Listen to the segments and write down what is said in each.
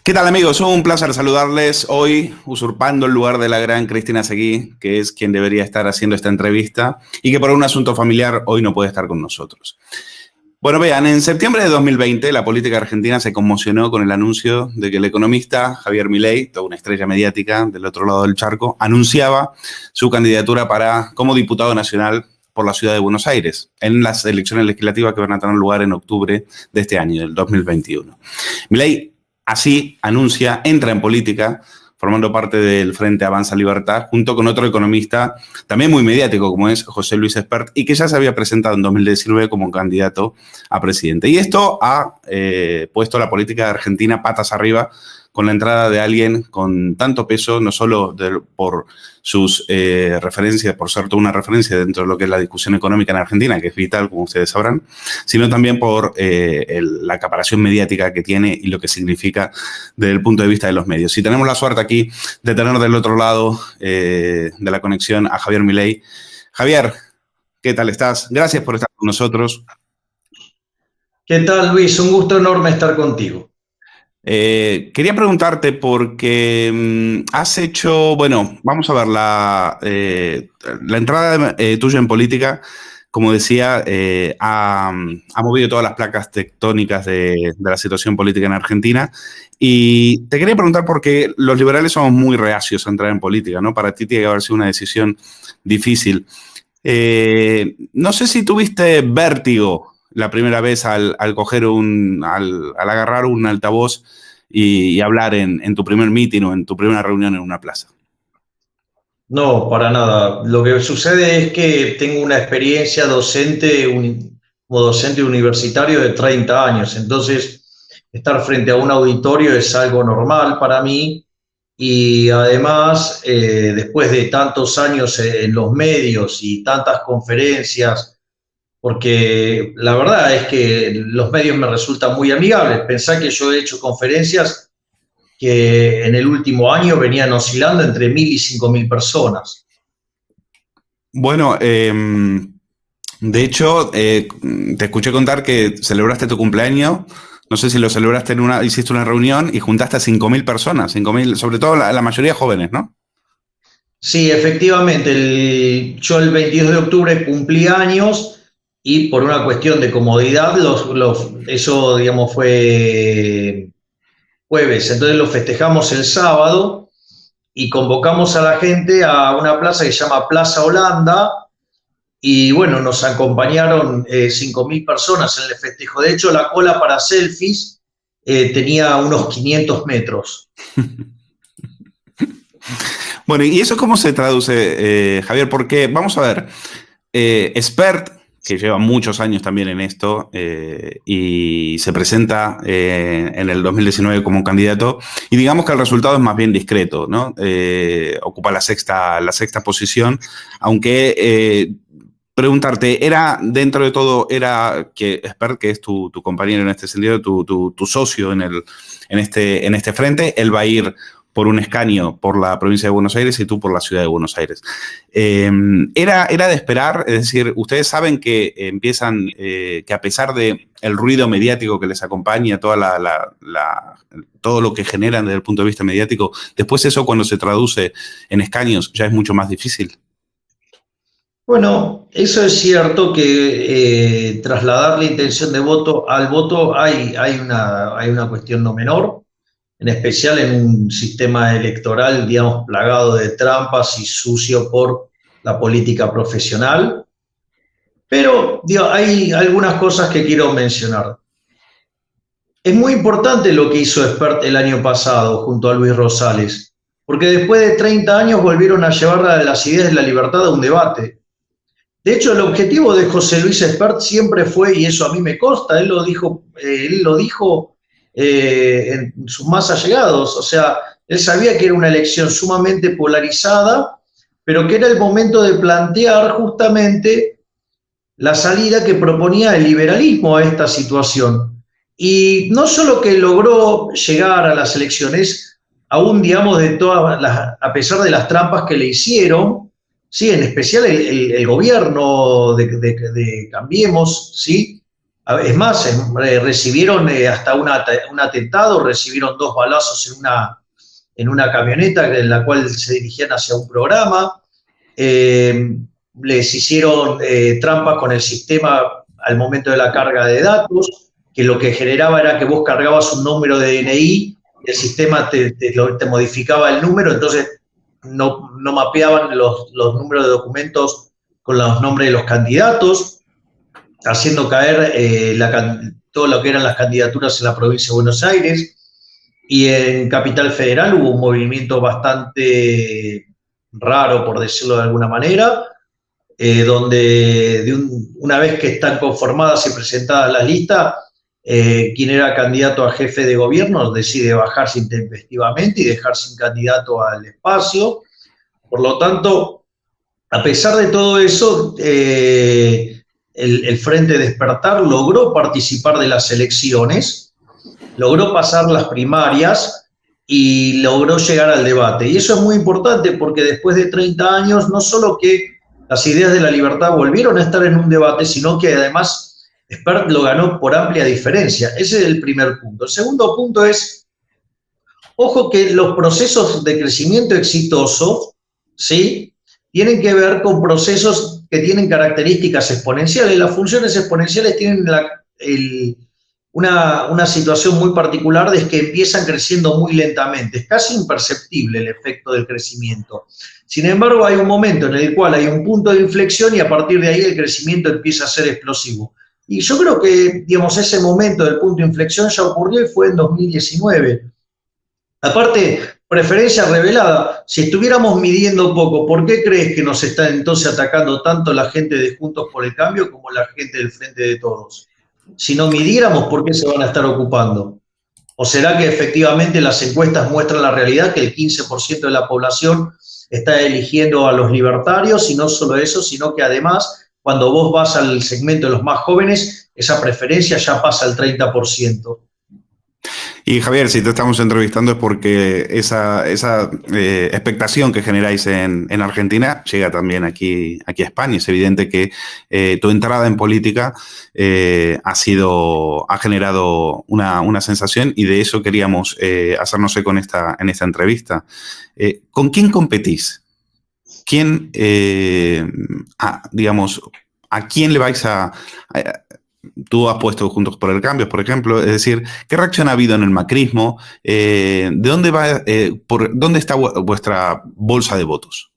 ¿Qué tal, amigos? Un placer saludarles hoy, usurpando el lugar de la gran Cristina Seguí, que es quien debería estar haciendo esta entrevista y que por un asunto familiar hoy no puede estar con nosotros. Bueno, vean, en septiembre de 2020 la política argentina se conmocionó con el anuncio de que el economista Javier Milei, toda una estrella mediática del otro lado del charco, anunciaba su candidatura como diputado nacional por la ciudad de Buenos Aires en las elecciones legislativas que van a tener lugar en octubre de este año, del 2021. Milei así anuncia, entra en política, formando parte del Frente Avanza Libertad, junto con otro economista también muy mediático, como es José Luis Espert, y que ya se había presentado en 2019 como candidato a presidente. Y esto ha puesto la política argentina patas arriba con la entrada de alguien con tanto peso, no solo por sus referencias, por ser toda una referencia dentro de lo que es la discusión económica en Argentina, que es vital, como ustedes sabrán, sino también por la acaparación mediática que tiene y lo que significa desde el punto de vista de los medios. Y tenemos la suerte aquí de tener del otro lado de la conexión a Javier Milei. Javier, ¿qué tal estás? Gracias por estar con nosotros. ¿Qué tal, Luis? Un gusto enorme estar contigo. Quería preguntarte porque has hecho, bueno, vamos a ver, la entrada tuya en política, como decía, ha movido todas las placas tectónicas de la situación política en Argentina. Y te quería preguntar porque los liberales somos muy reacios a entrar en política, ¿no? Para ti tiene que haber sido una decisión difícil. No sé si tuviste vértigo la primera vez al agarrar un altavoz y hablar en tu primer meeting o en tu primera reunión en una plaza. No, para nada. Lo que sucede es que tengo una experiencia como docente universitario de 30 años, entonces estar frente a un auditorio es algo normal para mí y además, después de tantos años en los medios y tantas conferencias, porque la verdad es que los medios me resultan muy amigables. Pensá que yo he hecho conferencias que en el último año venían oscilando entre 1.000 y 5.000 personas. Bueno, de hecho, te escuché contar que celebraste tu cumpleaños. No sé si lo celebraste hiciste una reunión y juntaste a 5.000 personas, 5.000, sobre todo la mayoría jóvenes, ¿no? Sí, efectivamente, yo el 22 de octubre cumplí años y por una cuestión de comodidad, eso, digamos, fue jueves, entonces lo festejamos el sábado y convocamos a la gente a una plaza que se llama Plaza Holanda y bueno, nos acompañaron 5.000 personas en el festejo. De hecho, la cola para selfies tenía unos 500 metros. Bueno, ¿y eso cómo se traduce, Javier? Porque, vamos a ver, Espert, que lleva muchos años también en esto y se presenta en el 2019 como un candidato, y digamos que el resultado es más bien discreto, ¿no? Ocupa la sexta posición, aunque preguntarte, dentro de todo, que Espert, que es tu compañero en este sentido, tu socio en este frente, él va a ir por un escaño por la provincia de Buenos Aires y tú por la ciudad de Buenos Aires. Era de esperar, es decir, ustedes saben que empiezan, que a pesar de el ruido mediático que les acompaña, todo lo que generan desde el punto de vista mediático, después eso cuando se traduce en escaños ya es mucho más difícil. Bueno, eso es cierto que trasladar la intención de voto al voto hay una cuestión no menor, en especial en un sistema electoral, digamos, plagado de trampas y sucio por la política profesional. Pero digo, hay algunas cosas que quiero mencionar. Es muy importante lo que hizo Espert el año pasado junto a Luis Rosales, porque después de 30 años volvieron a llevar las ideas de la libertad a un debate. De hecho, el objetivo de José Luis Espert siempre fue, y eso a mí me consta, él lo dijo en sus más allegados, o sea, él sabía que era una elección sumamente polarizada, pero que era el momento de plantear justamente la salida que proponía el liberalismo a esta situación. Y no solo que logró llegar a las elecciones, aún digamos a pesar de las trampas que le hicieron, sí, en especial el gobierno de Cambiemos, sí, Es más, recibieron hasta un atentado, recibieron 2 balazos en una camioneta en la cual se dirigían hacia un programa. Les hicieron trampas con el sistema al momento de la carga de datos, que lo que generaba era que vos cargabas un número de DNI y el sistema te modificaba el número, entonces no mapeaban los números de documentos con los nombres de los candidatos, haciendo caer todo lo que eran las candidaturas en la provincia de Buenos Aires. Y en Capital Federal hubo un movimiento bastante raro, por decirlo de alguna manera, donde una vez que están conformadas y presentadas las listas, quien era candidato a jefe de gobierno decide bajarse intempestivamente y dejar sin candidato al espacio. Por lo tanto, a pesar de todo eso, el Frente Despertar logró participar de las elecciones, logró pasar las primarias y logró llegar al debate. Y eso es muy importante porque después de 30 años, no solo que las ideas de la libertad volvieron a estar en un debate, sino que además Spert lo ganó por amplia diferencia. Ese es el primer punto. El segundo punto es, ojo que los procesos de crecimiento exitoso, ¿sí?, tienen que ver con procesos que tienen características exponenciales. Las funciones exponenciales tienen una situación muy particular de que empiezan creciendo muy lentamente. Es casi imperceptible el efecto del crecimiento. Sin embargo, hay un momento en el cual hay un punto de inflexión y a partir de ahí el crecimiento empieza a ser explosivo. Y yo creo que, digamos, ese momento del punto de inflexión ya ocurrió y fue en 2019. Aparte, preferencia revelada, si estuviéramos midiendo poco, ¿por qué crees que nos está entonces atacando tanto la gente de Juntos por el Cambio como la gente del Frente de Todos? Si no midiéramos, ¿por qué se van a estar ocupando? ¿O será que efectivamente las encuestas muestran la realidad, que el 15% de la población está eligiendo a los libertarios, y no solo eso, sino que además, cuando vos vas al segmento de los más jóvenes, esa preferencia ya pasa al 30%? Y Javier, si te estamos entrevistando es porque esa expectación que generáis en Argentina llega también aquí a España. Es evidente que tu entrada en política ha generado una sensación, y de eso queríamos hacernos eco en esta entrevista. ¿Con quién competís? ¿Quién, digamos, a quién le vais a tú has puesto Juntos por el Cambio, por ejemplo, es decir, ¿qué reacción ha habido en el macrismo? ¿De dónde va, dónde está vuestra bolsa de votos?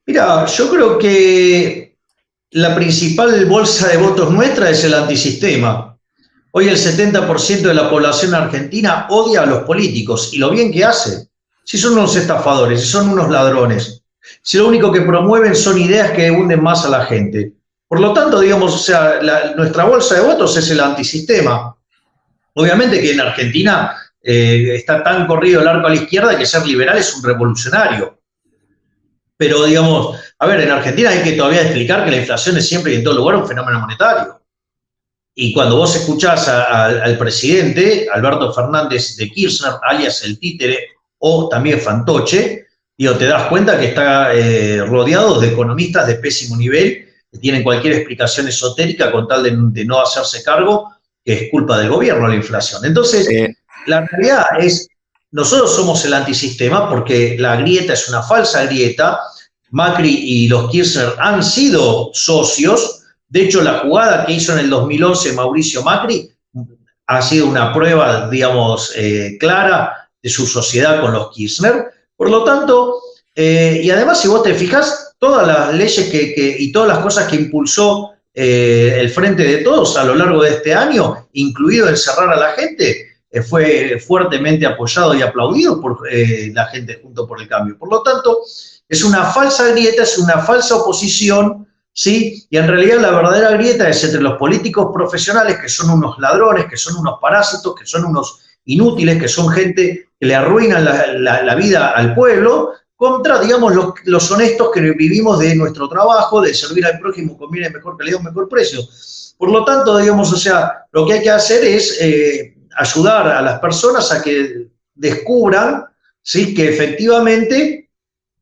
Mira, yo creo que la principal bolsa de votos nuestra es el antisistema. Hoy el 70% de la población argentina odia a los políticos, y lo bien que hace. Si son unos estafadores, si son unos ladrones, si lo único que promueven son ideas que hunden más a la gente. Por lo tanto, digamos, o sea, nuestra bolsa de votos es el antisistema. Obviamente que en Argentina está tan corrido el arco a la izquierda que ser liberal es un revolucionario. Pero, digamos, a ver, en Argentina hay que todavía explicar que la inflación es siempre y en todo lugar un fenómeno monetario. Y cuando vos escuchás al presidente, Alberto Fernández de Kirchner, alias el títere, o también Fantoche, digo, te das cuenta que está rodeado de economistas de pésimo nivel, que tienen cualquier explicación esotérica con tal de no hacerse cargo, que es culpa del gobierno la inflación. Entonces, la realidad es, nosotros somos el antisistema porque la grieta es una falsa grieta. Macri y los Kirchner han sido socios. De hecho, la jugada que hizo en el 2011 Mauricio Macri ha sido una prueba, digamos, clara de su sociedad con los Kirchner. Por lo tanto, y además, si vos te fijas, todas las leyes y todas las cosas que impulsó el Frente de Todos a lo largo de este año, incluido encerrar a la gente, fue fuertemente apoyado y aplaudido por la gente Junto por el Cambio. Por lo tanto, es una falsa grieta, es una falsa oposición, ¿sí? Y en realidad la verdadera grieta es entre los políticos profesionales, que son unos ladrones, que son unos parásitos, que son unos inútiles, que son gente que le arruinan la vida al pueblo, contra, digamos, los honestos que vivimos de nuestro trabajo, de servir al prójimo con bien mejor calidad, un mejor precio. Por lo tanto, digamos, o sea, lo que hay que hacer es ayudar a las personas a que descubran, ¿sí?, que efectivamente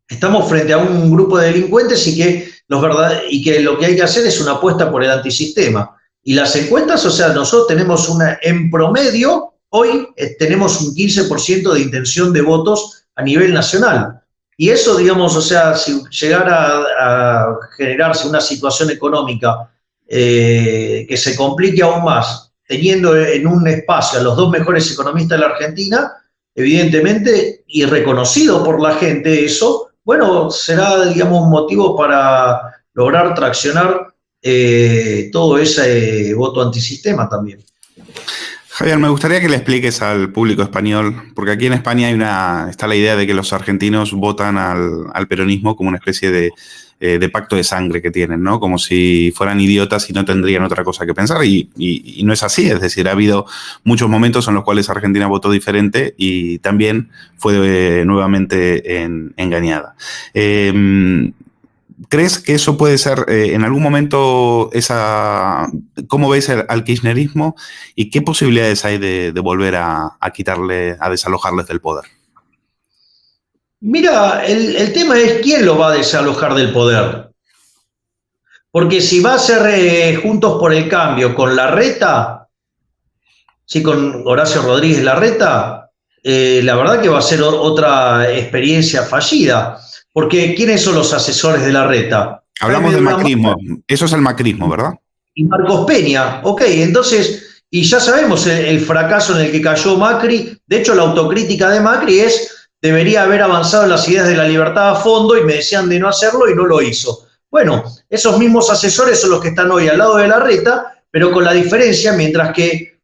estamos frente a un grupo de delincuentes y que lo que hay que hacer es una apuesta por el antisistema. Y las encuestas, o sea, nosotros tenemos en promedio, hoy tenemos un 15% de intención de votos a nivel nacional. Y eso, digamos, o sea, si llegara a generarse una situación económica que se complique aún más, teniendo en un espacio a los dos mejores economistas de la Argentina, evidentemente, y reconocido por la gente eso, bueno, será, digamos, un motivo para lograr traccionar todo ese voto antisistema también. Javier, me gustaría que le expliques al público español, porque aquí en España está la idea de que los argentinos votan al peronismo como una especie de pacto de sangre que tienen, ¿no? Como si fueran idiotas y no tendrían otra cosa que pensar. Y no es así, es decir, ha habido muchos momentos en los cuales Argentina votó diferente y también fue nuevamente engañada. ¿Crees que eso puede ser en algún momento cómo ves al kirchnerismo y qué posibilidades hay de volver a desalojarles del poder? Mira, el tema es quién lo va a desalojar del poder. Porque si va a ser Juntos por el Cambio con Larreta, sí, con Horacio Rodríguez Larreta, la verdad que va a ser otra experiencia fallida. Porque ¿quiénes son los asesores de Larreta? Hablamos de macrismo. Eso es el macrismo, ¿verdad? Y Marcos Peña. Ok, entonces, y ya sabemos el fracaso en el que cayó Macri. De hecho, la autocrítica de Macri debería haber avanzado en las ideas de la libertad a fondo y me decían de no hacerlo y no lo hizo. Bueno, esos mismos asesores son los que están hoy al lado de Larreta, pero con la diferencia, mientras que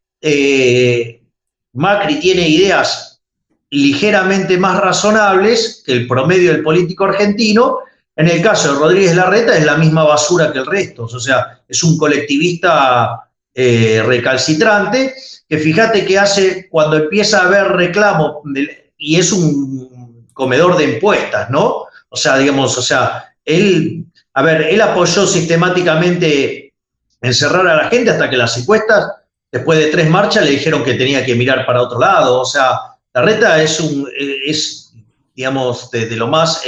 Macri tiene ideas ligeramente más razonables que el promedio del político argentino, en el caso de Rodríguez Larreta es la misma basura que el resto, o sea, es un colectivista recalcitrante, que fíjate que hace, cuando empieza a haber reclamo, y es un comedor de impuestas, ¿no? O sea, digamos, o sea, él apoyó sistemáticamente encerrar a la gente hasta que las encuestas, después de 3 marchas, le dijeron que tenía que mirar para otro lado, o sea, Larreta es digamos, de lo más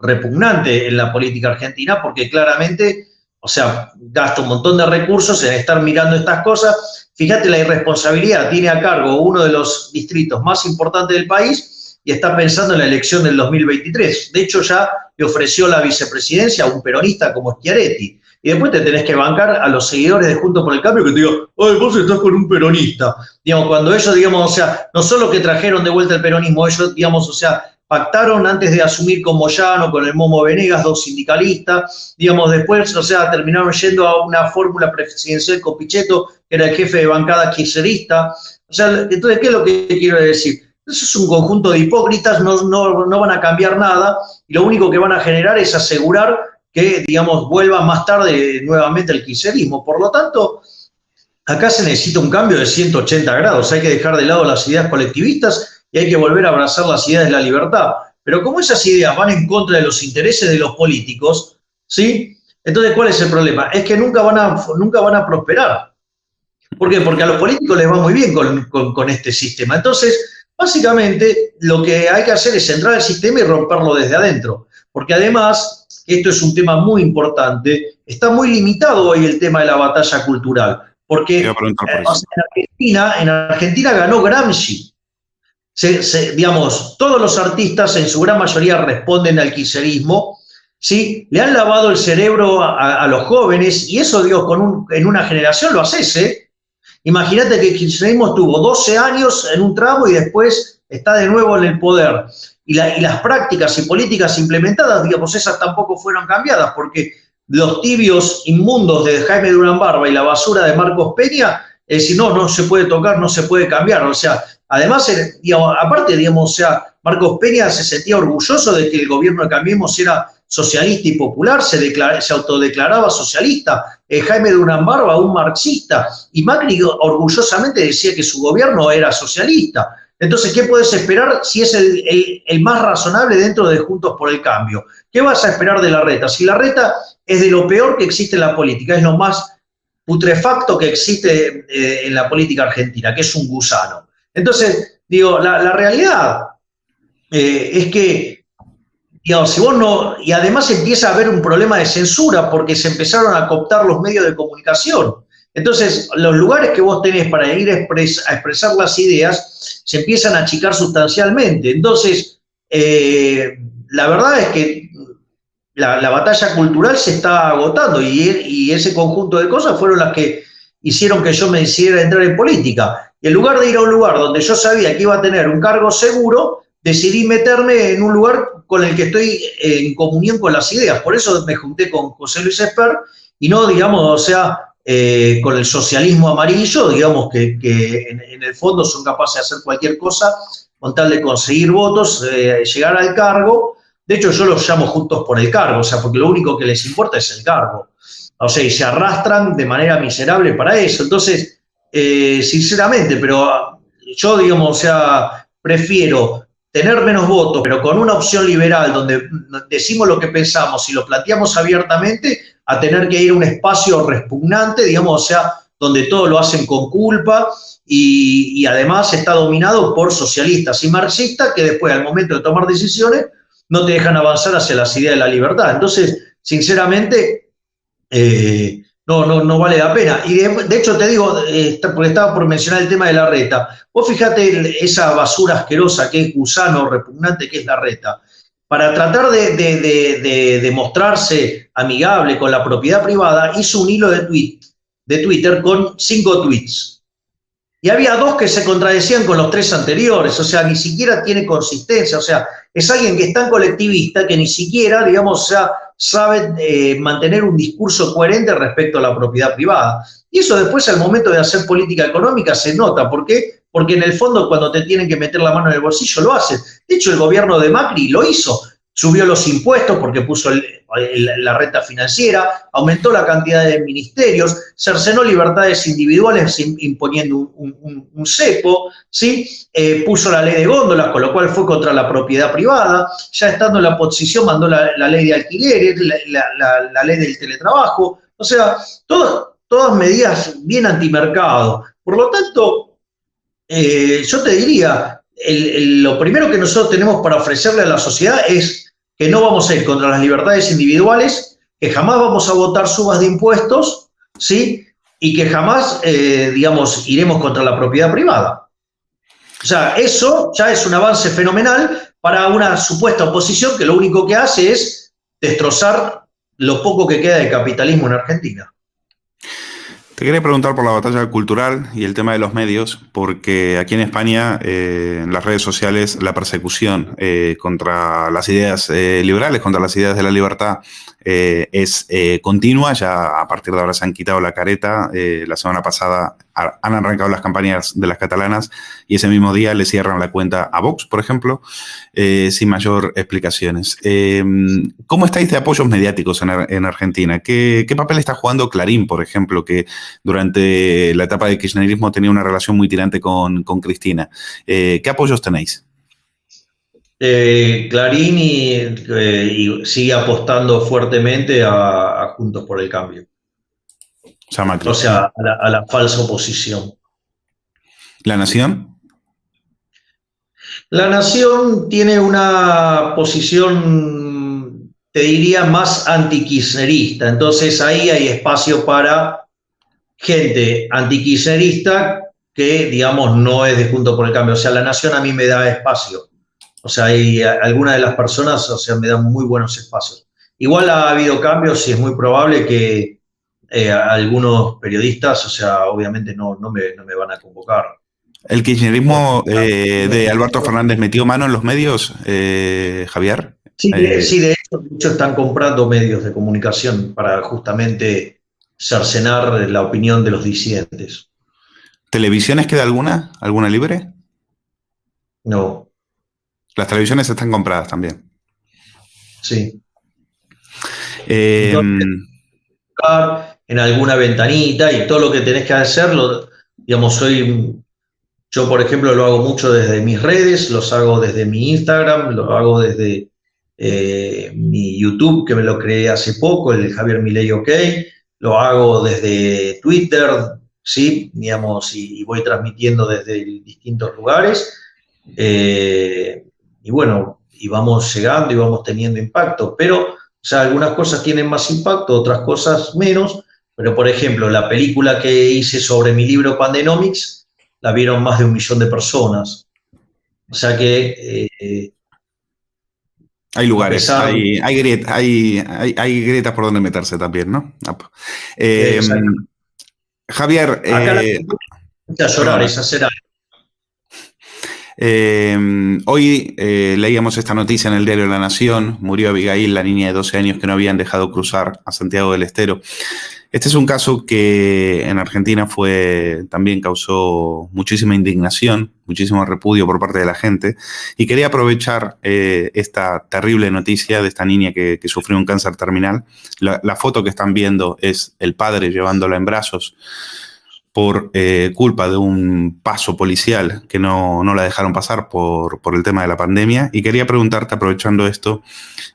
repugnante en la política argentina, porque claramente, o sea, gasta un montón de recursos en estar mirando estas cosas. Fíjate la irresponsabilidad, tiene a cargo uno de los distritos más importantes del país y está pensando en la elección del 2023. De hecho, ya le ofreció la vicepresidencia a un peronista como Schiaretti. Y después te tenés que bancar a los seguidores de Juntos por el Cambio que te digan, ¡ay, vos estás con un peronista! Digamos, cuando ellos, digamos, o sea, no solo que trajeron de vuelta el peronismo, ellos, digamos, o sea, pactaron antes de asumir con Moyano, con el Momo Venegas, 2 sindicalistas, digamos, después, o sea, terminaron yendo a una fórmula presidencial con Pichetto, que era el jefe de bancada kirchnerista. O sea, entonces, ¿qué es lo que quiero decir? Eso es un conjunto de hipócritas, no van a cambiar nada, y lo único que van a generar es asegurar que, digamos, vuelva más tarde nuevamente el kirchnerismo. Por lo tanto, acá se necesita un cambio de 180 grados. Hay que dejar de lado las ideas colectivistas y hay que volver a abrazar las ideas de la libertad. Pero como esas ideas van en contra de los intereses de los políticos, ¿sí? Entonces, ¿cuál es el problema? Es que nunca van a prosperar. ¿Por qué? Porque a los políticos les va muy bien con este sistema. Entonces, básicamente, lo que hay que hacer es entrar al sistema y romperlo desde adentro. Porque además, esto es un tema muy importante, está muy limitado hoy el tema de la batalla cultural, porque en Argentina ganó Gramsci. Digamos, todos los artistas en su gran mayoría responden al kirchnerismo, ¿sí? Le han lavado el cerebro a los jóvenes, y eso, digo, en una generación lo haces, ¿eh? Imagínate que el kirchnerismo estuvo 12 años en un tramo y después está de nuevo en el poder. Y las prácticas y políticas implementadas, digamos, esas tampoco fueron cambiadas, porque los tibios inmundos de Jaime Durán Barba y la basura de Marcos Peña, es decir, no se puede tocar, no se puede cambiar. O sea, además, digamos, aparte, digamos, o sea, Marcos Peña se sentía orgulloso de que el gobierno de Cambiemos era socialista y popular, se autodeclaraba socialista. Jaime Durán Barba, un marxista, y Macri orgullosamente decía que su gobierno era socialista. Entonces, ¿qué puedes esperar si es el más razonable dentro de Juntos por el Cambio? ¿Qué vas a esperar de Larreta? Si Larreta es de lo peor que existe en la política, es lo más putrefacto que existe en la política argentina, que es un gusano. Entonces, digo, la realidad es que, digamos, si vos no... Y además empieza a haber un problema de censura porque se empezaron a cooptar los medios de comunicación. Entonces, los lugares que vos tenés para ir a expresar las ideas se empiezan a achicar sustancialmente. Entonces, la verdad es que la batalla cultural se está agotando y ese conjunto de cosas fueron las que hicieron que yo me decidiera entrar en política. Y en lugar de ir a un lugar donde yo sabía que iba a tener un cargo seguro, decidí meterme en un lugar con el que estoy en comunión con las ideas. Por eso me junté con José Luis Esper y no, digamos, o sea, con el socialismo amarillo, digamos, que en el fondo son capaces de hacer cualquier cosa con tal de conseguir votos, llegar al cargo. De hecho, yo los llamo Juntos por el Cargo, o sea, porque lo único que les importa es el cargo. O sea, y se arrastran de manera miserable para eso. Entonces, sinceramente, pero yo, digamos, o sea, prefiero tener menos votos, pero con una opción liberal donde decimos lo que pensamos y lo planteamos abiertamente, a tener que ir a un espacio repugnante, digamos, o sea, donde todo lo hacen con culpa y además está dominado por socialistas y marxistas que después, al momento de tomar decisiones, no te dejan avanzar hacia las ideas de la libertad. Entonces, sinceramente, no vale la pena. Y de hecho te digo, porque estaba por mencionar el tema de Larreta, vos fijate esa basura asquerosa que es gusano, repugnante que es Larreta. Para tratar de mostrarse amigable con la propiedad privada, hizo un hilo de Twitter con 5 tweets. Y había 2 que se contradecían con los 3 anteriores, o sea, ni siquiera tiene consistencia, o sea, es alguien que es tan colectivista que ni siquiera, digamos, o sea, sabe mantener un discurso coherente respecto a la propiedad privada. Y eso después, al momento de hacer política económica, se nota. ¿Por qué? Porque en el fondo, cuando te tienen que meter la mano en el bolsillo, lo hacen. De hecho, el gobierno de Macri lo hizo. Subió los impuestos porque puso la renta financiera, aumentó la cantidad de ministerios, cercenó libertades individuales imponiendo un cepo, ¿sí? Puso la ley de góndolas, con lo cual fue contra la propiedad privada. Ya estando en la oposición mandó la ley de alquileres, la ley del teletrabajo. O sea, todas medidas bien antimercado. Por lo tanto, yo te diría, lo primero que nosotros tenemos para ofrecerle a la sociedad es que no vamos a ir contra las libertades individuales, que jamás vamos a votar subas de impuestos, ¿sí? Y que jamás, digamos, iremos contra la propiedad privada. O sea, eso ya es un avance fenomenal para una supuesta oposición que lo único que hace es destrozar lo poco que queda de capitalismo en Argentina. Te quería preguntar por la batalla cultural y el tema de los medios, porque aquí en España, en las redes sociales, la persecución contra las ideas liberales, contra las ideas de la libertad, es continua. Ya a partir de ahora se han quitado la careta. La semana pasada han arrancado las campañas de las catalanas y ese mismo día le cierran la cuenta a Vox, por ejemplo, sin mayor explicaciones. ¿Cómo estáis de apoyos mediáticos en Argentina? ¿Qué papel está jugando Clarín, por ejemplo, que durante la etapa del kirchnerismo tenía una relación muy tirante con Cristina? ¿Qué apoyos tenéis? Clarín y sigue apostando fuertemente a Juntos por el Cambio. O sea, a la falsa oposición. ¿La Nación? La Nación tiene una posición, te diría, más antikirchnerista. Entonces ahí hay espacio para gente antikirchnerista que, digamos, no es de Juntos por el Cambio. O sea, la Nación a mí me da espacio. O sea, hay algunas de las personas, o sea, me dan muy buenos espacios. Igual ha habido cambios y es muy probable que algunos periodistas, o sea, obviamente no me van a convocar. ¿El kirchnerismo de Alberto Fernández metió mano en los medios, Javier? Sí, de hecho están comprando medios de comunicación para justamente cercenar la opinión de los disidentes. ¿Televisiones queda alguna? ¿Alguna libre? No. Las televisiones están compradas también. Sí. Entonces, en alguna ventanita y todo lo que tenés que hacerlo, digamos, yo por ejemplo lo hago mucho desde mis redes, los hago desde mi Instagram, lo hago desde mi YouTube, que me lo creé hace poco, el Javier Milei OK, lo hago desde Twitter, sí, digamos, y voy transmitiendo desde distintos lugares, y bueno, y vamos llegando y vamos teniendo impacto, pero, o sea, algunas cosas tienen más impacto, otras cosas menos. Pero, por ejemplo, la película que hice sobre mi libro Pandenomics, la vieron más de 1 millón de personas. O sea que... hay lugares, hay grietas por donde meterse también, ¿no? Javier... acá la gente a llorar, es hacer algo. Hoy leíamos esta noticia en el diario La Nación. Murió Abigail, la niña de 12 años que no habían dejado cruzar a Santiago del Estero. Este es un caso que en Argentina también causó muchísima indignación, muchísimo repudio por parte de la gente. Y quería aprovechar esta terrible noticia de esta niña que sufrió un cáncer terminal. La foto que están viendo es el padre llevándola en brazos por culpa de un paso policial que no la dejaron pasar por el tema de la pandemia. Y quería preguntarte, aprovechando esto,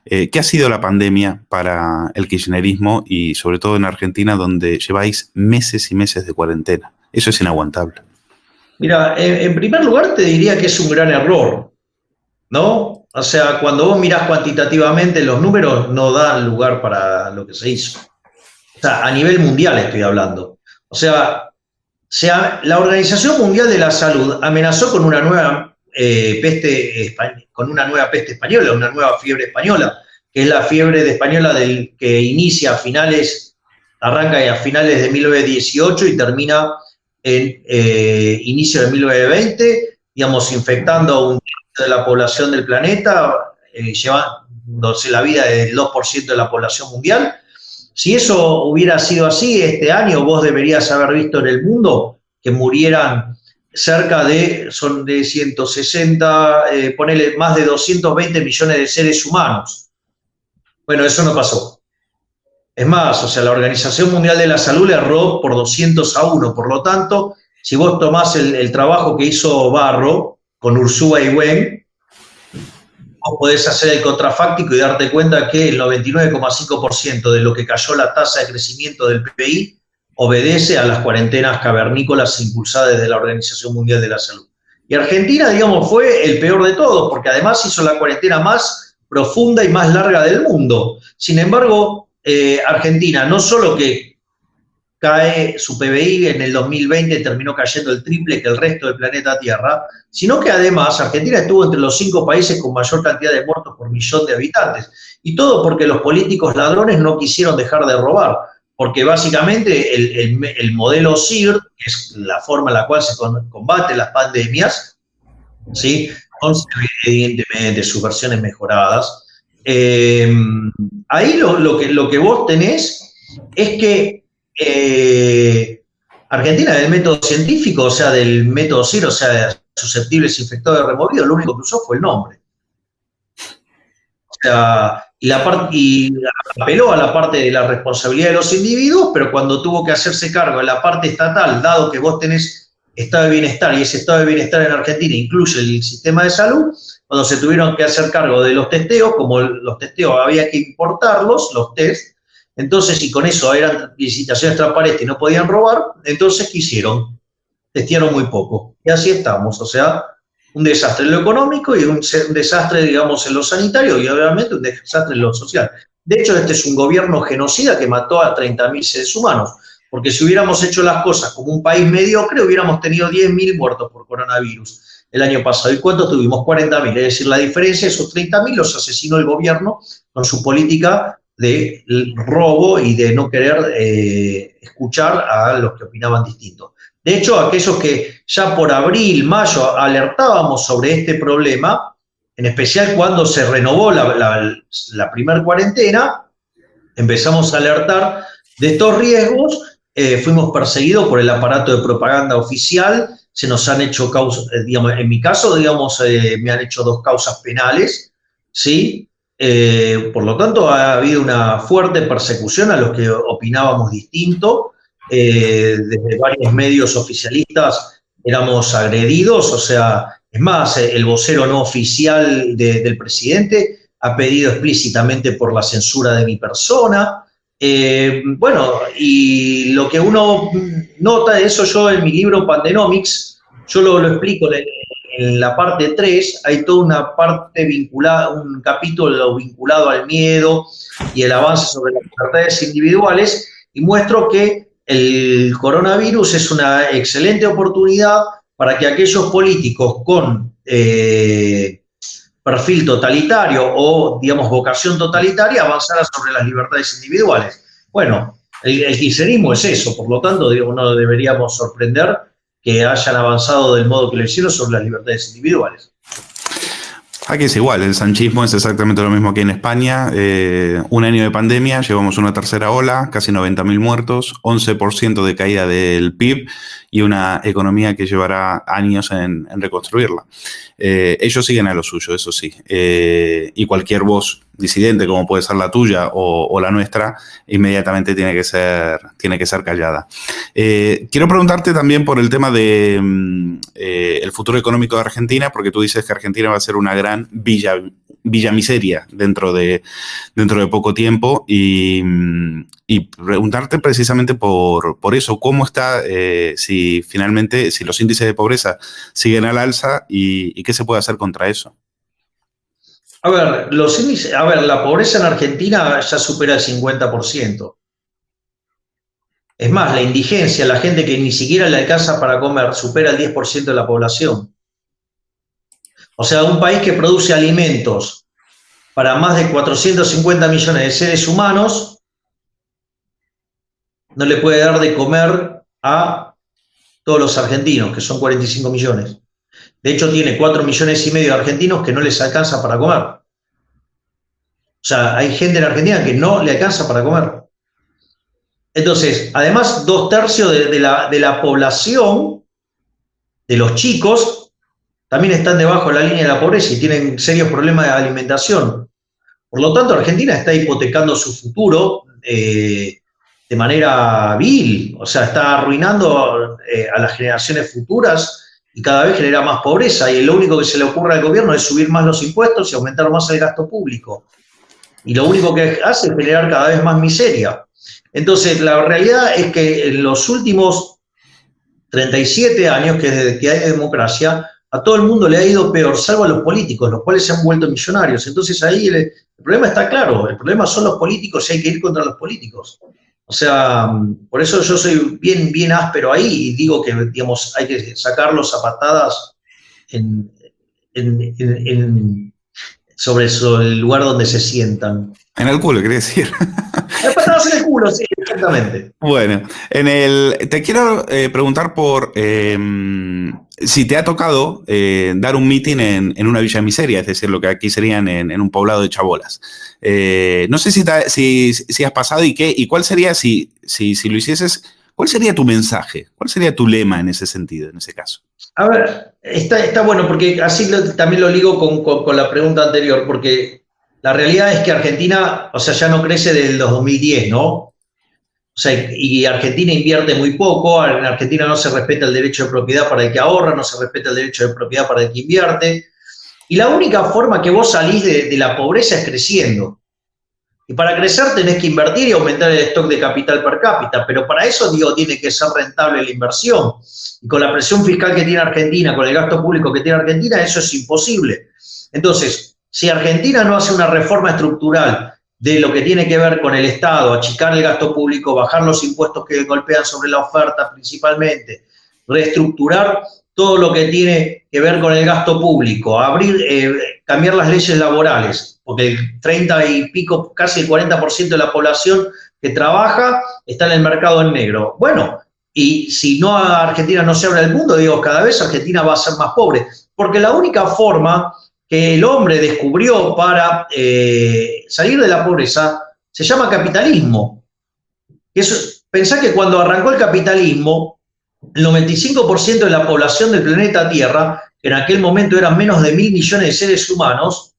¿qué ha sido la pandemia para el kirchnerismo y sobre todo en Argentina, donde lleváis meses y meses de cuarentena? Eso es inaguantable. Mira, en primer lugar te diría que es un gran error, ¿no? O sea, cuando vos mirás cuantitativamente, los números no dan lugar para lo que se hizo. O sea, a nivel mundial estoy hablando. O sea, la Organización Mundial de la Salud amenazó con una nueva peste española, una nueva fiebre española, que es la fiebre española que arranca a finales de 1918 y termina en inicio de 1920, digamos, infectando a un tercio de la población del planeta, llevándose la vida del 2% de la población mundial. Si eso hubiera sido así, este año vos deberías haber visto en el mundo que murieran son de 160, ponele más de 220 millones de seres humanos. Bueno, eso no pasó. Es más, o sea, la Organización Mundial de la Salud le erró por 200-1. Por lo tanto, si vos tomás el trabajo que hizo Barro con Ursúa y Wen, vos podés hacer el contrafáctico y darte cuenta que el 99,5% de lo que cayó la tasa de crecimiento del PBI obedece a las cuarentenas cavernícolas impulsadas desde la Organización Mundial de la Salud. Y Argentina, digamos, fue el peor de todos, porque además hizo la cuarentena más profunda y más larga del mundo. Sin embargo, Argentina no solo que cae su PBI en el 2020, terminó cayendo el triple que el resto del planeta Tierra, sino que además Argentina estuvo entre los 5 países con mayor cantidad de muertos por millón de habitantes. Y todo porque los políticos ladrones no quisieron dejar de robar, porque básicamente el modelo CIR, que es la forma en la cual se combaten las pandemias, ¿sí?, con evidentemente sus versiones mejoradas, ahí lo que vos tenés es que Argentina, del método científico, o sea, del método CIR, o sea, susceptibles, infectados y removidos, lo único que usó fue el nombre. O sea, y apeló a la parte de la responsabilidad de los individuos, pero cuando tuvo que hacerse cargo de la parte estatal, dado que vos tenés estado de bienestar, y ese estado de bienestar en Argentina incluye el sistema de salud, cuando se tuvieron que hacer cargo de los testeos, como los testeos había que importarlos, los test, entonces, y con eso eran licitaciones transparentes y no podían robar, entonces, ¿qué hicieron? Testearon muy poco. Y así estamos, o sea, un desastre en lo económico y un desastre, digamos, en lo sanitario y obviamente un desastre en lo social. De hecho, este es un gobierno genocida que mató a 30.000 seres humanos, porque si hubiéramos hecho las cosas como un país mediocre, hubiéramos tenido 10.000 muertos por coronavirus el año pasado. ¿Y cuántos tuvimos? 40.000. Es decir, la diferencia, esos 30.000 los asesinó el gobierno con su política de robo y de no querer escuchar a los que opinaban distinto. De hecho, aquellos que ya por abril, mayo alertábamos sobre este problema, en especial cuando se renovó la primera cuarentena, empezamos a alertar de estos riesgos, fuimos perseguidos por el aparato de propaganda oficial, se nos han hecho causas, digamos, en mi caso, digamos, me han hecho 2 causas penales, ¿sí? Por lo tanto, ha habido una fuerte persecución a los que opinábamos distinto. Desde varios medios oficialistas éramos agredidos, o sea, es más, el vocero no oficial del presidente ha pedido explícitamente por la censura de mi persona. Bueno, y lo que uno nota de eso, yo en mi libro Pandenomics, yo lo explico en la parte 3, hay toda una parte vinculada, un capítulo vinculado al miedo y el avance sobre las libertades individuales, y muestro que el coronavirus es una excelente oportunidad para que aquellos políticos con perfil totalitario o, digamos, vocación totalitaria avanzaran sobre las libertades individuales. Bueno, el kirchnerismo es eso, por lo tanto, digo, no deberíamos sorprender que hayan avanzado del modo que lo hicieron sobre las libertades individuales. Aquí es igual, el sanchismo es exactamente lo mismo que en España. Un año de pandemia, llevamos una tercera ola, casi 90.000 muertos, 11% de caída del PIB y una economía que llevará años en reconstruirla. Ellos siguen a lo suyo, eso sí. Y cualquier voz disidente, como puede ser la tuya o la nuestra, inmediatamente tiene que ser callada. Quiero preguntarte también por el tema de el futuro económico de Argentina, porque tú dices que Argentina va a ser una gran villa miseria dentro de poco tiempo y preguntarte precisamente por eso, cómo está, si los índices de pobreza siguen al alza y qué se puede hacer contra eso. A ver, la pobreza en Argentina ya supera el 50%. Es más, la indigencia, la gente que ni siquiera le alcanza para comer, supera el 10% de la población. O sea, un país que produce alimentos para más de 450 millones de seres humanos, no le puede dar de comer a todos los argentinos, que son 45 millones. De hecho, tiene 4,5 millones de argentinos que no les alcanza para comer. O sea, hay gente en Argentina que no le alcanza para comer. Entonces, además, 2/3 de la población, de los chicos, también están debajo de la línea de la pobreza y tienen serios problemas de alimentación. Por lo tanto, Argentina está hipotecando su futuro de manera vil. O sea, está arruinando a las generaciones futuras y cada vez genera más pobreza. Y lo único que se le ocurre al gobierno es subir más los impuestos y aumentar más el gasto público. Y lo único que hace es generar cada vez más miseria. Entonces, la realidad es que en los últimos 37 años, que desde que hay democracia, a todo el mundo le ha ido peor, salvo a los políticos, los cuales se han vuelto millonarios. Entonces ahí el problema está claro, el problema son los políticos y hay que ir contra los políticos. O sea, por eso yo soy bien áspero ahí y digo que, digamos, hay que sacarlos a patadas sobre el lugar donde se sientan. En el culo, quería decir. Patadas en el culo, sí, exactamente. Bueno, te quiero preguntar por si te ha tocado dar un meeting en una villa miseria, es decir, lo que aquí serían en un poblado de chabolas. No sé si has pasado y cuál sería, si lo hicieses, ¿cuál sería tu mensaje? ¿Cuál sería tu lema en ese sentido, en ese caso? A ver, está bueno, porque así también lo ligo con la pregunta anterior, porque la realidad es que Argentina, o sea, ya no crece desde el 2010, ¿no? O sea, y Argentina invierte muy poco, en Argentina no se respeta el derecho de propiedad para el que ahorra, no se respeta el derecho de propiedad para el que invierte. Y la única forma que vos salís de la pobreza es creciendo. Y para crecer tenés que invertir y aumentar el stock de capital per cápita, pero para eso, digo, tiene que ser rentable la inversión. Y con la presión fiscal que tiene Argentina, con el gasto público que tiene Argentina, eso es imposible. Entonces, si Argentina no hace una reforma estructural de lo que tiene que ver con el Estado, achicar el gasto público, bajar los impuestos que golpean sobre la oferta principalmente, reestructurar todo lo que tiene que ver con el gasto público, cambiar las leyes laborales, porque el 30 y pico, casi el 40% de la población que trabaja está en el mercado en negro. Bueno, y si no Argentina no se abre al mundo, digo, cada vez Argentina va a ser más pobre, porque la única forma que el hombre descubrió para salir de la pobreza se llama capitalismo. Pensá que cuando arrancó el capitalismo, el 95% de la población del planeta Tierra, que en aquel momento eran menos de 1.000 millones de seres humanos,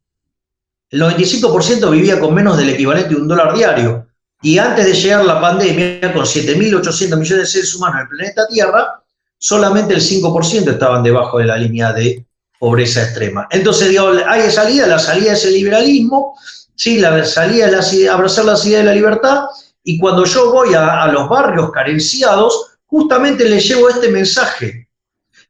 el 95% vivía con menos del equivalente de $1 diario. Y antes de llegar la pandemia, con 7.800 millones de seres humanos en el planeta Tierra, solamente el 5% estaban debajo de la línea de pobreza extrema. Entonces, digo, hay salida, la salida es el liberalismo, ¿sí? La salida es abrazar la idea de la libertad, y cuando yo voy a los barrios carenciados, justamente les llevo este mensaje.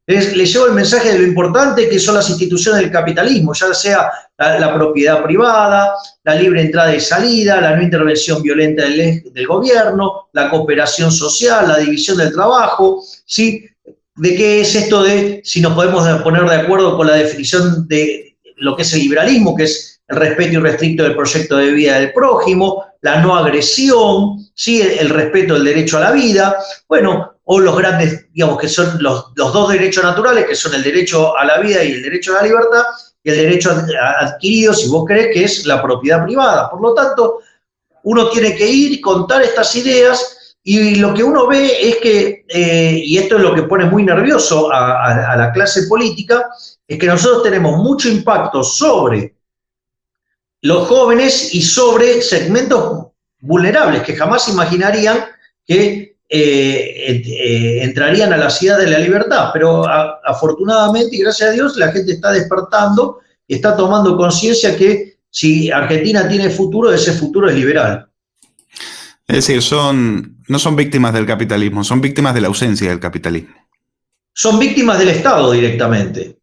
les llevo el mensaje de lo importante que son las instituciones del capitalismo, ya sea la propiedad privada, la libre entrada y salida, la no intervención violenta del gobierno, la cooperación social, la división del trabajo, ¿sí? ¿De qué es esto de si nos podemos poner de acuerdo con la definición de lo que es el liberalismo, que es el respeto irrestricto del proyecto de vida del prójimo, la no agresión, ¿sí? El respeto del derecho a la vida, bueno, o los grandes, digamos, que son los dos derechos naturales, que son el derecho a la vida y el derecho a la libertad, y el derecho adquirido, si vos querés, que es la propiedad privada. Por lo tanto, uno tiene que ir y contar estas ideas, y lo que uno ve es que, y esto es lo que pone muy nervioso a la clase política, es que nosotros tenemos mucho impacto sobre los jóvenes y sobre segmentos vulnerables que jamás imaginarían que entrarían a la ciudad de la libertad, pero afortunadamente y gracias a Dios la gente está despertando y está tomando conciencia que si Argentina tiene futuro, ese futuro es liberal. Es decir, no son víctimas del capitalismo, son víctimas de la ausencia del capitalismo. Son víctimas del Estado directamente.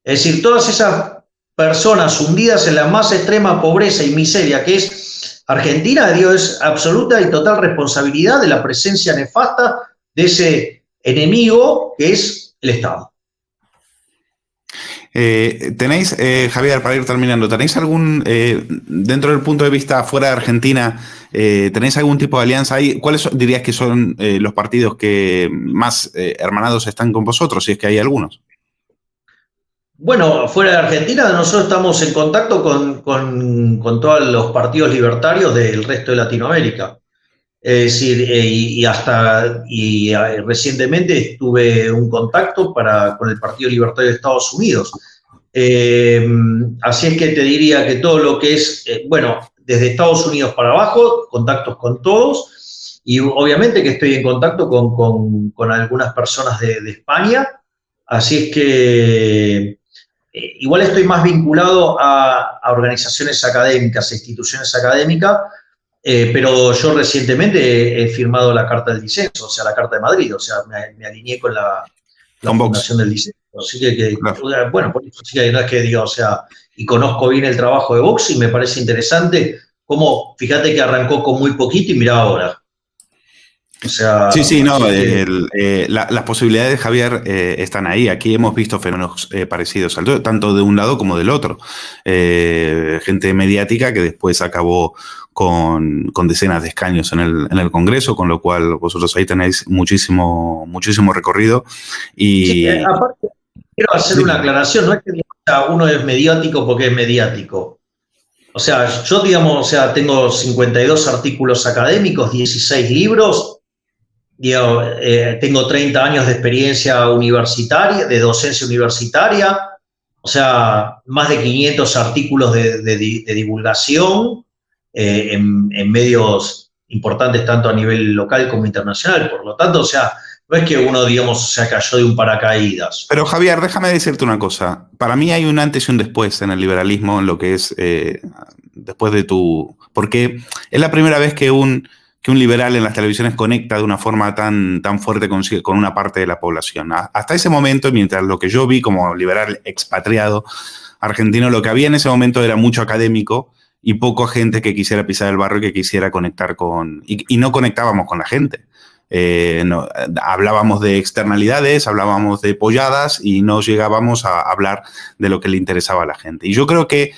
Es decir, todas esas personas hundidas en la más extrema pobreza y miseria que es Argentina, Dios, es absoluta y total responsabilidad de la presencia nefasta de ese enemigo que es el Estado. ¿Tenéis, Javier, para ir terminando, ¿tenéis algún, dentro del punto de vista fuera de Argentina, tenéis algún tipo de alianza ahí? ¿Cuáles dirías que son los partidos que más hermanados están con vosotros, si es que hay algunos? Bueno, fuera de Argentina nosotros estamos en contacto con todos los partidos libertarios del resto de Latinoamérica. Es decir, y recientemente tuve un contacto con el Partido Libertario de Estados Unidos. Así es que te diría que todo lo que es, bueno, desde Estados Unidos para abajo, contactos con todos, y obviamente que estoy en contacto con algunas personas de España. Así es que igual estoy más vinculado a organizaciones académicas, a instituciones académicas, pero yo recientemente he firmado la Carta del Disenso, o sea, la Carta de Madrid, o sea, me alineé con la Fundación del Disenso. Así que claro. Bueno, por eso sí que no es que digo, o sea, y conozco bien el trabajo de Vox y me parece interesante cómo, fíjate que arrancó con muy poquito y mira ahora. O sea, sí, no, las posibilidades de Javier están ahí. Aquí hemos visto fenómenos parecidos, tanto de un lado como del otro. Gente mediática que después acabó con decenas de escaños en el Congreso, con lo cual vosotros ahí tenéis muchísimo recorrido. Y sí, aparte, quiero hacer una aclaración, no es que uno es mediático porque es mediático. O sea, yo, digamos, o sea, tengo 52 artículos académicos, 16 libros. Tengo 30 años de experiencia universitaria, de docencia universitaria, o sea, más de 500 artículos de divulgación en medios importantes tanto a nivel local como internacional. Por lo tanto, o sea, no es que uno, digamos, se cayó de un paracaídas. Pero Javier, déjame decirte una cosa. Para mí hay un antes y un después en el liberalismo, en lo que es después de tu... Porque es la primera vez que un liberal en las televisiones conecta de una forma tan fuerte con una parte de la población. Hasta ese momento, mientras lo que yo vi como liberal expatriado argentino, lo que había en ese momento era mucho académico y poca gente que quisiera pisar el barro y que quisiera conectar con... Y no conectábamos con la gente. No, hablábamos de externalidades, hablábamos de polladas y no llegábamos a hablar de lo que le interesaba a la gente. Y yo creo que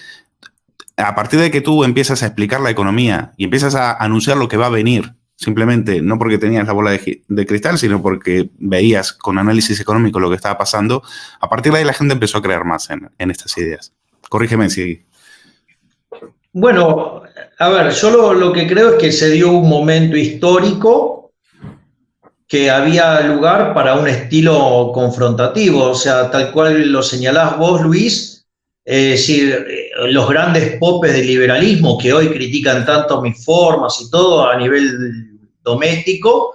a partir de que tú empiezas a explicar la economía y empiezas a anunciar lo que va a venir, simplemente no porque tenías la bola de cristal, sino porque veías con análisis económico lo que estaba pasando, a partir de ahí la gente empezó a creer más en estas ideas. Corrígeme si... Bueno, a ver, yo lo que creo es que se dio un momento histórico que había lugar para un estilo confrontativo, o sea, tal cual lo señalás vos, Luis, es decir, los grandes popes del liberalismo que hoy critican tanto mis formas y todo a nivel doméstico,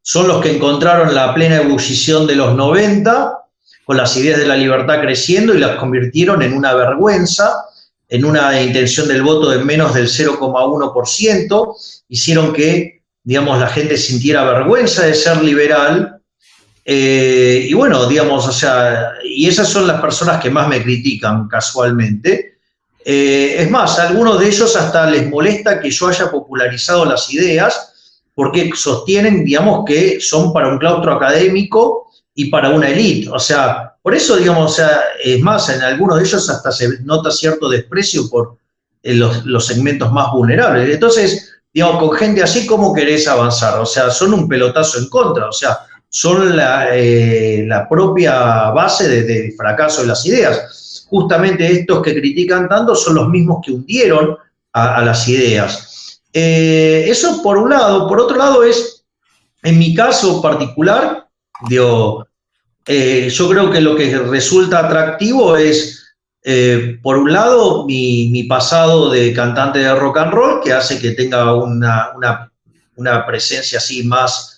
son los que encontraron la plena ebullición de los 90, con las ideas de la libertad creciendo y las convirtieron en una vergüenza, en una intención del voto de menos del 0,1%, hicieron que, digamos, la gente sintiera vergüenza de ser liberal, Y bueno, digamos, o sea, y esas son las personas que más me critican casualmente. Es más, a algunos de ellos hasta les molesta que yo haya popularizado las ideas porque sostienen, digamos, que son para un claustro académico y para una élite. O sea, por eso, digamos, o sea, es más, en algunos de ellos hasta se nota cierto desprecio por los segmentos más vulnerables. Entonces, digamos, con gente así, ¿cómo querés avanzar? O sea, son un pelotazo en contra, o sea, son la propia base del fracaso de las ideas. Justamente estos que critican tanto son los mismos que hundieron a las ideas. Eso por un lado. Por otro lado es, en mi caso particular, digo, yo creo que lo que resulta atractivo es, por un lado, mi pasado de cantante de rock and roll, que hace que tenga una presencia así más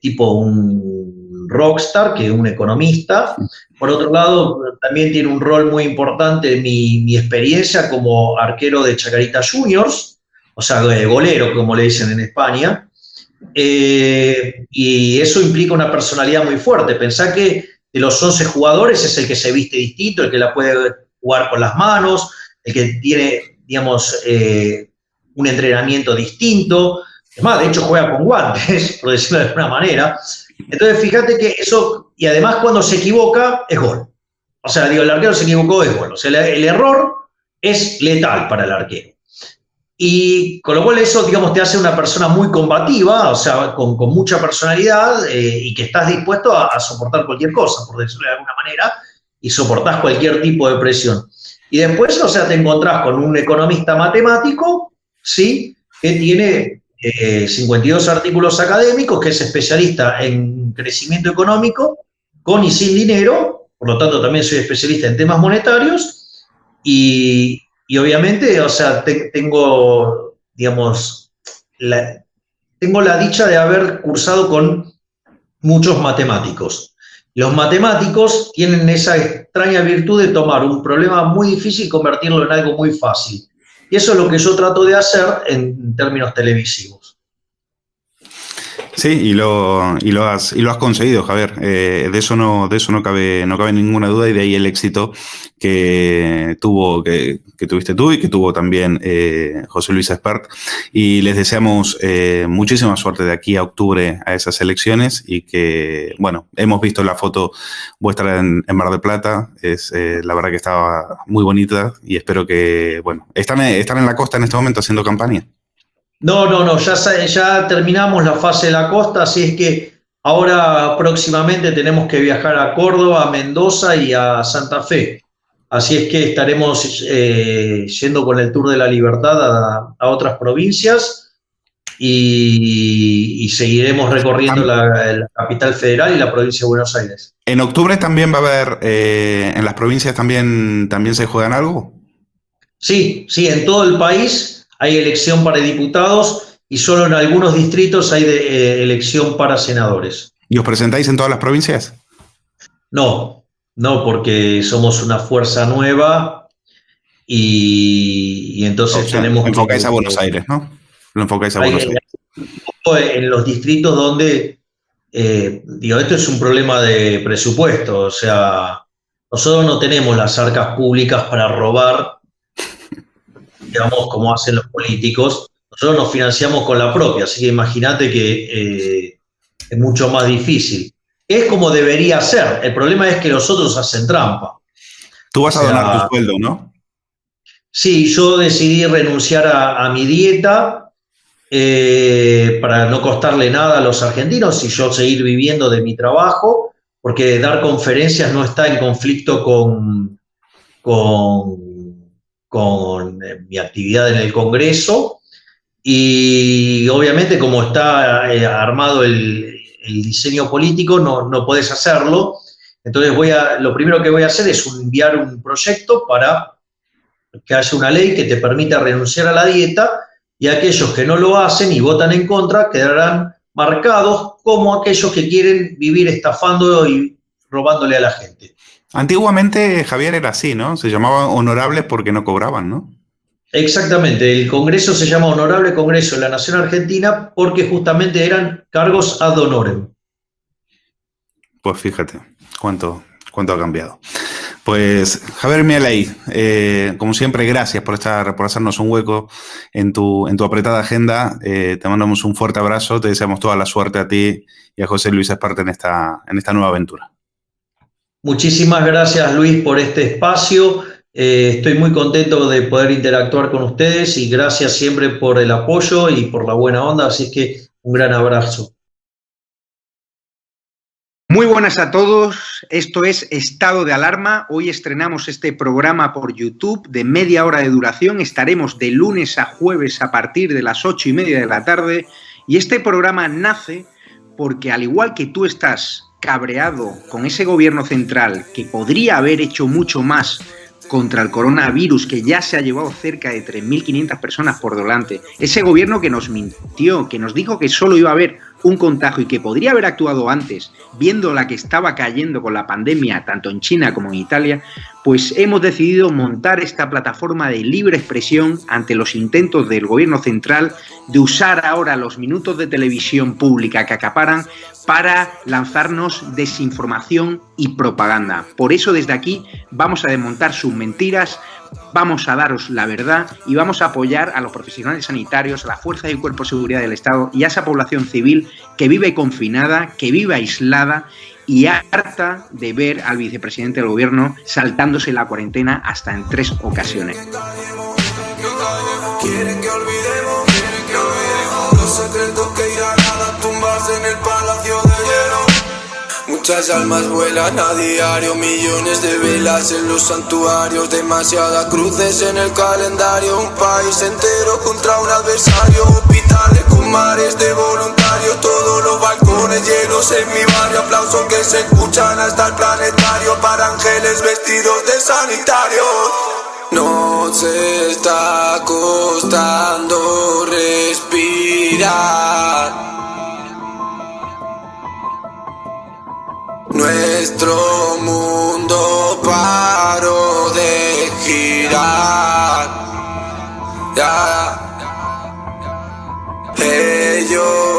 tipo un rockstar que un economista. Por otro lado, también tiene un rol muy importante mi experiencia como arquero de Chacarita Juniors, o sea, golero, como le dicen en España. Y eso implica una personalidad muy fuerte. Pensá que de los 11 jugadores es el que se viste distinto, el que la puede jugar con las manos, el que tiene, digamos, un entrenamiento distinto. Es más, de hecho juega con guantes, por decirlo de alguna manera. Entonces, fíjate que eso, y además cuando se equivoca, es gol. O sea, digo, el arquero se equivocó, es gol. O sea, el error es letal para el arquero. Y con lo cual eso, digamos, te hace una persona muy combativa, o sea, con mucha personalidad y que estás dispuesto a soportar cualquier cosa, por decirlo de alguna manera, y soportás cualquier tipo de presión. Y después, o sea, te encontrás con un economista matemático, ¿sí?, que tiene 52 artículos académicos, que es especialista en crecimiento económico, con y sin dinero, por lo tanto también soy especialista en temas monetarios, y obviamente, o sea, tengo, digamos, tengo la dicha de haber cursado con muchos matemáticos. Los matemáticos tienen esa extraña virtud de tomar un problema muy difícil y convertirlo en algo muy fácil. Y eso es lo que yo trato de hacer en términos televisivos. Sí, y lo has conseguido, Javier. De eso no cabe ninguna duda, y de ahí el éxito que tuviste tú y que tuvo también José Luis Espert. Y les deseamos muchísima suerte de aquí a octubre a esas elecciones, y que, bueno, hemos visto la foto vuestra en Mar del Plata. Es la verdad que estaba muy bonita, y espero que, bueno, están en la costa en este momento haciendo campaña. No, ya terminamos la fase de la costa, así es que ahora próximamente tenemos que viajar a Córdoba, a Mendoza y a Santa Fe. Así es que estaremos yendo con el Tour de la Libertad a otras provincias y seguiremos recorriendo la capital federal y la provincia de Buenos Aires. ¿En octubre también va a haber, en las provincias también se juegan algo? Sí, en todo el país hay elección para diputados y solo en algunos distritos hay elección para senadores. ¿Y os presentáis en todas las provincias? No, porque somos una fuerza nueva y entonces, o sea, tenemos que... enfocáis a Buenos Aires, ¿no? Lo enfocáis a Buenos Aires. En los distritos donde, esto es un problema de presupuesto, o sea, nosotros no tenemos las arcas públicas para robar, digamos, como hacen los políticos. Nosotros nos financiamos con la propia, así que imagínate que es mucho más difícil. Es como debería ser. El problema es que los otros hacen trampa. Tú vas a donar tu sueldo, ¿no? Sí, yo decidí renunciar a mi dieta para no costarle nada a los argentinos y yo seguir viviendo de mi trabajo, porque dar conferencias no está en conflicto con mi actividad en el Congreso, y obviamente como está armado el diseño político no podés hacerlo. Entonces lo primero que voy a hacer es enviar un proyecto para que haya una ley que te permita renunciar a la dieta, y aquellos que no lo hacen y votan en contra quedarán marcados como aquellos que quieren vivir estafando y robándole a la gente. Antiguamente, Javier, era así, ¿no? Se llamaban honorables porque no cobraban, ¿no? Exactamente, el Congreso se llama Honorable Congreso de la Nación Argentina porque justamente eran cargos ad honorem. Pues fíjate, cuánto ha cambiado. Pues Javier Mieley, como siempre, gracias por hacernos un hueco en tu apretada agenda. Te mandamos un fuerte abrazo, te deseamos toda la suerte a ti y a José Luis Esparte en esta nueva aventura. Muchísimas gracias, Luis, por este espacio. Estoy muy contento de poder interactuar con ustedes y gracias siempre por el apoyo y por la buena onda, así que un gran abrazo. Muy buenas a todos, esto es Estado de Alarma. Hoy estrenamos este programa por YouTube de media hora de duración. Estaremos de lunes a jueves a partir de las 8:30 de la tarde y este programa nace porque, al igual que tú estás cabreado con ese gobierno central que podría haber hecho mucho más contra el coronavirus, que ya se ha llevado cerca de 3.500 personas por delante, ese gobierno que nos mintió, que nos dijo que solo iba a haber un contagio y que podría haber actuado antes, viendo la que estaba cayendo con la pandemia tanto en China como en Italia, pues hemos decidido montar esta plataforma de libre expresión ante los intentos del gobierno central de usar ahora los minutos de televisión pública que acaparan para lanzarnos desinformación y propaganda. Por eso desde aquí vamos a desmontar sus mentiras, vamos a daros la verdad y vamos a apoyar a los profesionales sanitarios, a la fuerza y cuerpo de seguridad del Estado y a esa población civil que vive confinada, que vive aislada y harta de ver al vicepresidente del gobierno saltándose la cuarentena hasta en 3 ocasiones. Quieren que olvidemos los secretos que irán a tumbarse en el palacio de hielo. Muchas almas vuelan a diario, millones de velas en los santuarios, demasiadas cruces en el calendario, un país entero contra un adversario, hospitales con mares de voluntarios, todos los balcones llenos en mi barrio, aplausos que se escuchan hasta el planetario, para ángeles vestidos de sanitarios. Nos está costando respirar. Nuestro mundo paró de girar. Ya. Ellos